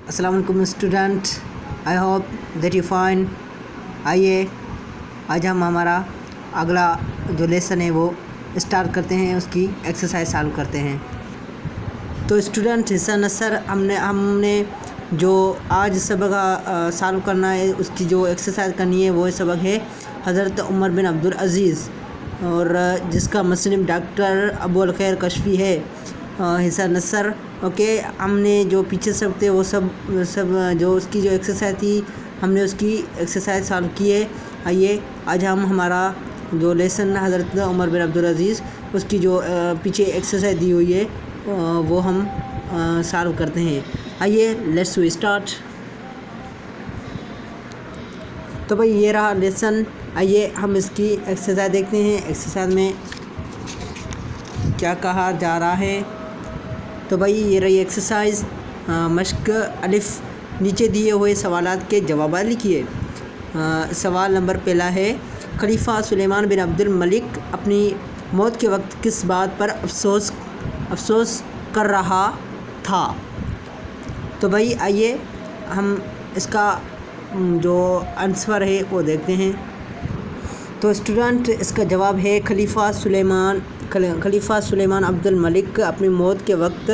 अस्सलाम वालेकुम student, I hope that you fine. आइए आज हम हमारा अगला जो लेसन है वो स्टार्ट करते हैं, उसकी एक्सरसाइज चालू करते हैं। तो स्टूडेंट हिस्सा नसर हमने जो आज सबक चालू करना है, उसकी जो एक्सरसाइज करनी है वो सबक है हज़रत उमर बिन अब्दुल अज़ीज़, और जिसका मुस्लिम डॉक्टर अबुल खैर कशफी है हिस्सा नसर। ओके, हमने जो पीछे सब थे वो सब जो उसकी जो एक्सरसाइज थी हमने उसकी एक्सरसाइज चालू की है। आइए आज हम हमारा जो लेसन हज़रत उमर बिन अब्दुल अज़ीज़ उसकी जो पीछे एक्सरसाइज दी हुई है वो हम चालू करते हैं। आइए लेट्स वी स्टार्ट। तो भाई ये रहा लेसन, आइए हम इसकी एक्सरसाइज देखते हैं। एक्सरसाइज में क्या कहा जा रहा है। तो भाई ये रही एक्सरसाइज। मश्क अलिफ, नीचे दिए हुए सवालात के जवाब लिखिए। सवाल नंबर पहला है, खलीफा सुलेमान बिन अब्दुल मलिक अपनी मौत के वक्त किस बात पर अफसोस कर रहा था। तो भाई आइए हम इसका जो आंसर है वो देखते हैं। तो स्टूडेंट इसका जवाब है खलीफा सुलेमान अब्दुल मलिक अपनी मौत के वक्त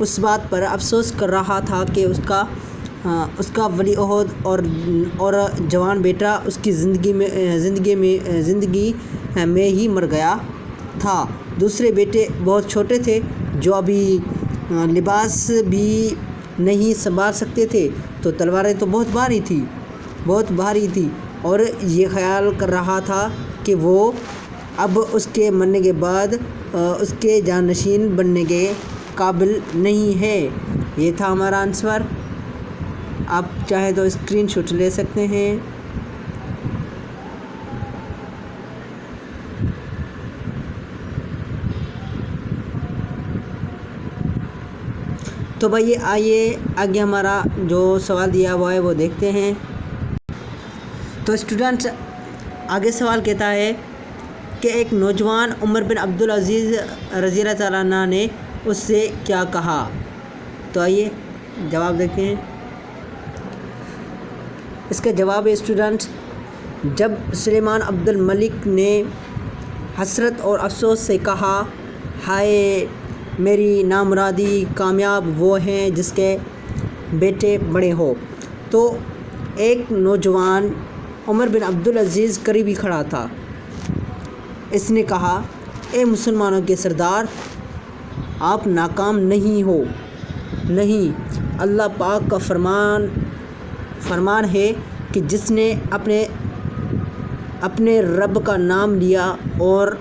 उस बात पर अफसोस कर रहा था कि उसका वली ओहद और जवान बेटा उसकी ज़िंदगी में ही मर गया था। दूसरे बेटे बहुत छोटे थे जो अभी लिबास भी नहीं संभाल सकते थे, तो तलवारें तो बहुत भारी थी और ये ख्याल कर रहा था कि वो अब उसके मरने के बाद उसके जानशीन बनने के काबिल नहीं है। ये था हमारा आंसर। आप चाहे तो स्क्रीनशॉट ले सकते हैं। तो भाई आइए आगे हमारा जो सवाल दिया हुआ है वो देखते हैं। तो स्टूडेंट आगे सवाल कहता है कि एक नौजवान उमर बिन अब्दुल अज़ीज़ रज़ियल्लाहु तआला अन्हु ने उससे क्या कहा। तो आइए जवाब देखते हैं। इसका जवाब है स्टूडेंट, जब सुलेमान अब्दुल मलिक ने हसरत और अफसोस से कहा, हाय मेरी नामुरादी, कामयाब वो हैं जिसके बेटे बड़े हो, तो एक नौजवान उमर बिन अब्दुल अज़ीज़ करीबी खड़ा था। इसने कहा, ए मुसलमानों के सरदार, आप नाकाम नहीं हो। नहीं, अल्लाह पाक का फरमान है कि जिसने अपने रब का नाम लिया और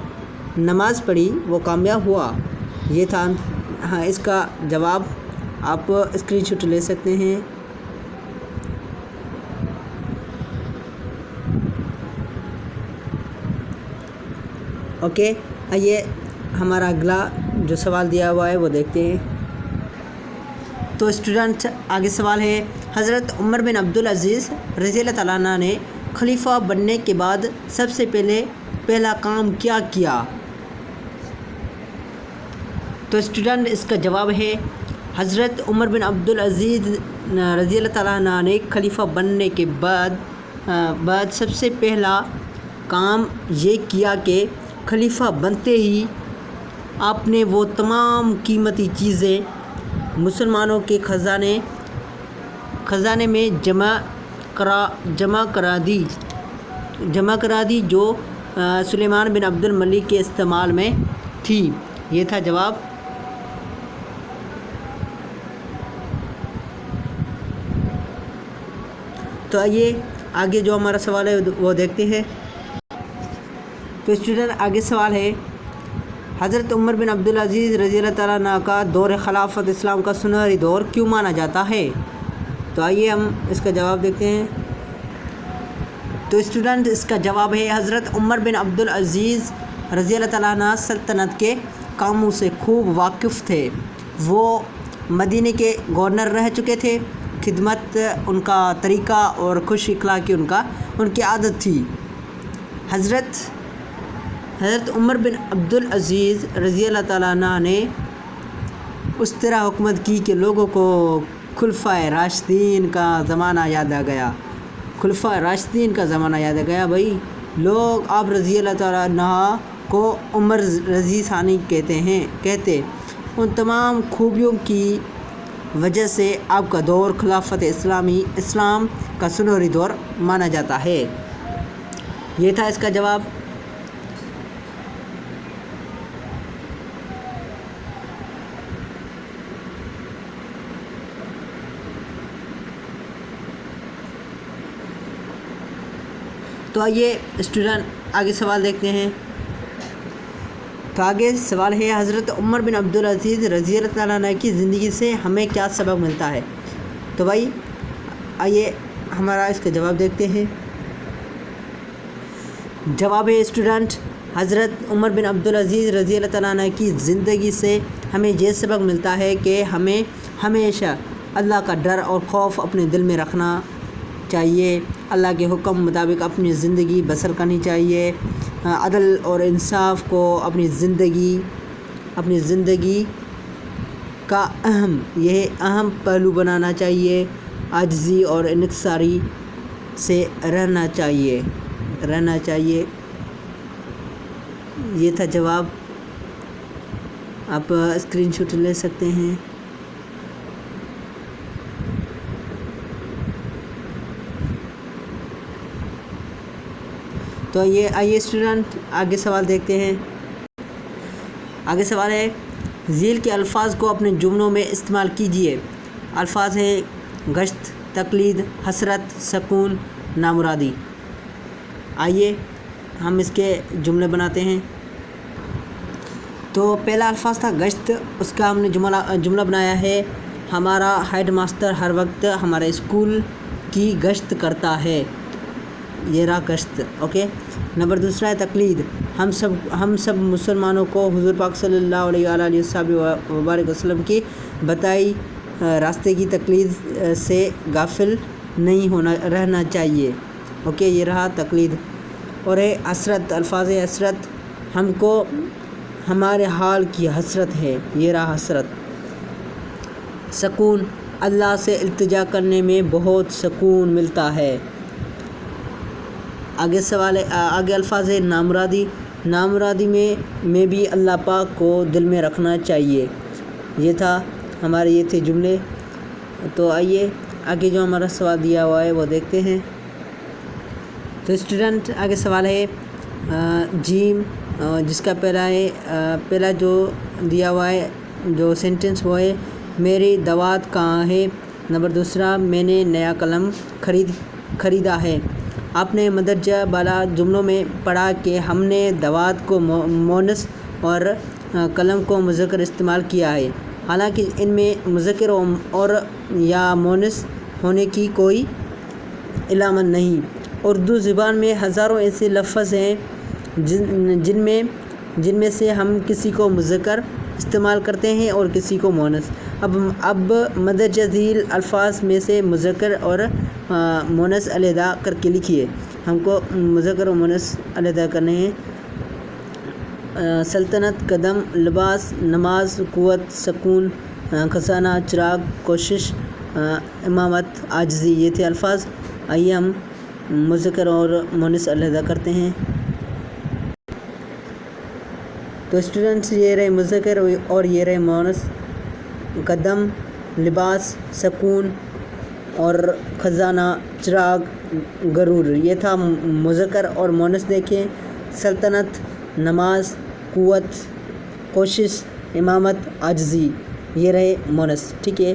नमाज़ पढ़ी वो कामयाब हुआ। ये था हाँ इसका जवाब। आप स्क्रीनशॉट ले सकते हैं। ओके, आइए हमारा अगला जो सवाल दिया हुआ है वो देखते हैं। तो स्टूडेंट आगे सवाल है, हज़रत उमर बिन अब्दुल अज़ीज़ रज़ियल्लाहु तआला अन्हु ने खलीफा बनने के बाद सबसे पहला काम क्या किया। तो स्टूडेंट इसका जवाब है, हज़रत उमर बिन अब्दुल अज़ीज़ रज़ियल्लाहु तआला अन्हु ने खलीफा बनने के बाद सबसे पहला काम ये किया कि खलीफा बनते ही आपने वो तमाम कीमती चीज़ें मुसलमानों के ख़जाने में जमा करा दी जो सुलेमान बिन अब्दुल मलिक के इस्तेमाल में थी। ये था जवाब। तो आइए आगे जो हमारा सवाल है वो देखते हैं। तो स्टूडेंट आगे सवाल है, हज़रत उमर बिन अब्दुल अज़ीज़ रज़ियल्लाहु तआला अन्हु का दौर खिलाफत इस्लाम का सुनहरी दौर क्यों माना जाता है। तो आइए हम इसका जवाब देखते हैं। तो स्टूडेंट इसका जवाब है, हज़रत उमर बिन अब्दुल अज़ीज़ रज़ियल्लाहु तआला अन्हु सल्तनत के कामों से खूब वाकिफ़ थे। वो मदीने के गवर्नर रह चुके थे। खिदमत उनका तरीक़ा और खुश इखलाक़ी उनकी आदत थी। हज़रत उमर बिन अब्दुल अज़ीज़ रज़ियल्लाहु तआला अन्हु ने اس طرح حکومت کی کہ لوگوں کو خلفائے راشدین کا زمانہ یاد آ گیا۔ خلفائے راشدین کا زمانہ یاد آ گیا بھائی۔ لوگ آپ رضی اللہ تعالیٰ عنہ کو عمر رضی ثانی کہتے ان تمام خوبیوں کی وجہ سے آپ کا دور خلافت اسلام کا سنہری دور مانا جاتا ہے۔ یہ تھا اس کا جواب۔ تو آئیے اسٹوڈنٹ آگے سوال دیکھتے ہیں۔ تو آگے سوال ہے، حضرت عمر بن عبدالعزیز رضی اللہ تعالیٰ عنہ کی زندگی سے ہمیں کیا سبق ملتا ہے؟ تو بھائی آئیے ہمارا اس کا جواب دیکھتے ہیں۔ جواب ہے اسٹوڈنٹ، حضرت عمر بن عبدالعزیز رضی اللہ تعالیٰ عنہ کی زندگی سے ہمیں یہ سبق ملتا ہے کہ ہمیں ہمیشہ اللہ کا ڈر اور خوف اپنے دل میں رکھنا چاہیے، اللہ کے حکم مطابق اپنی زندگی بسر کرنی چاہیے، عدل اور انصاف کو اپنی زندگی کا اہم پہلو بنانا چاہیے، عاجزی اور انکساری سے رہنا چاہیے۔ یہ تھا جواب، آپ اسکرین شاٹ لے سکتے ہیں۔ تو یہ آئیے اسٹوڈنٹ آگے سوال دیکھتے ہیں۔ آگے سوال ہے، ذیل کے الفاظ کو اپنے جملوں میں استعمال کیجیے۔ الفاظ ہیں گشت، تقلید، حسرت، سکون، نامرادی۔ آئیے ہم اس کے جملے بناتے ہیں۔ تو پہلا الفاظ تھا گشت، اس کا ہم نے جملہ بنایا ہے، ہمارا ہیڈ ماسٹر ہر وقت ہمارے اسکول کی گشت کرتا ہے۔ یہ رہا گشت، اوکے۔ نمبر دوسرا ہے تقلید، ہم سب مسلمانوں کو حضور پاک صلی اللہ علیہ وآلہ وبارک وسلم کی بتائی راستے کی تقلید سے غافل نہیں رہنا چاہیے، اوکے۔ یہ رہا تقلید۔ اور ہے حسرت، الفاظ حسرت، ہم کو ہمارے حال کی حسرت ہے، یہ رہا حسرت۔ سکون، اللہ سے التجا کرنے میں بہت سکون ملتا ہے۔ آگے الفاظ ہے نامرادی میں بھی اللہ پاک کو دل میں رکھنا چاہیے۔ یہ تھے جملے۔ تو آئیے آگے جو ہمارا سوال دیا ہوا ہے وہ دیکھتے ہیں۔ تو اسٹوڈنٹ آگے سوال ہے جیم، جس کا پہلا جو دیا ہوا ہے جو سینٹنس وہ ہے، میری دوات کہاں ہے؟ نمبر دوسرا، میں نے نیا قلم خریدا ہے۔ آپ نے مندرجہ بالا جملوں میں پڑھا کہ ہم نے دوات کو مونس اور قلم کو مذکر استعمال کیا ہے، حالانکہ ان میں مذکر اور یا مونس ہونے کی کوئی علامت نہیں۔ اردو زبان میں ہزاروں ایسے لفظ ہیں جن میں سے ہم کسی کو مذکر استعمال کرتے ہیں اور کسی کو مونس۔ اب مندرجہ ذیل الفاظ میں سے مذکر اور مونس علیحدہ کر کے لکھیے۔ ہم کو مذکر اور مونس علیحدہ کرنے ہیں۔ سلطنت، قدم، لباس، نماز، قوت، سکون، خزانہ، چراغ، کوشش، امامت، عاجزی، یہ تھے الفاظ۔ آئیے ہم مذکر اور مونس علیحدہ کرتے ہیں۔ تو اسٹوڈنٹس یہ رہے مذکر اور یہ رہے مونس۔ قدم، لباس، سکون اور خزانہ، چراغ، غرور، یہ تھا مذکر اور مونس۔ دیکھیں، سلطنت، نماز، قوت، کوشش، امامت، عاجزی، یہ رہے مونس، ٹھیک ہے،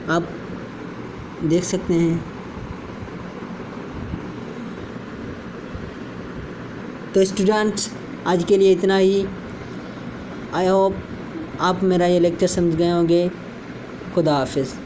آپ دیکھ سکتے ہیں۔ تو اسٹوڈنٹس آج کے لیے اتنا ہی۔ آئی ہوپ آپ میرا یہ لیکچر سمجھ گئے ہوں گے۔ خدا حافظ۔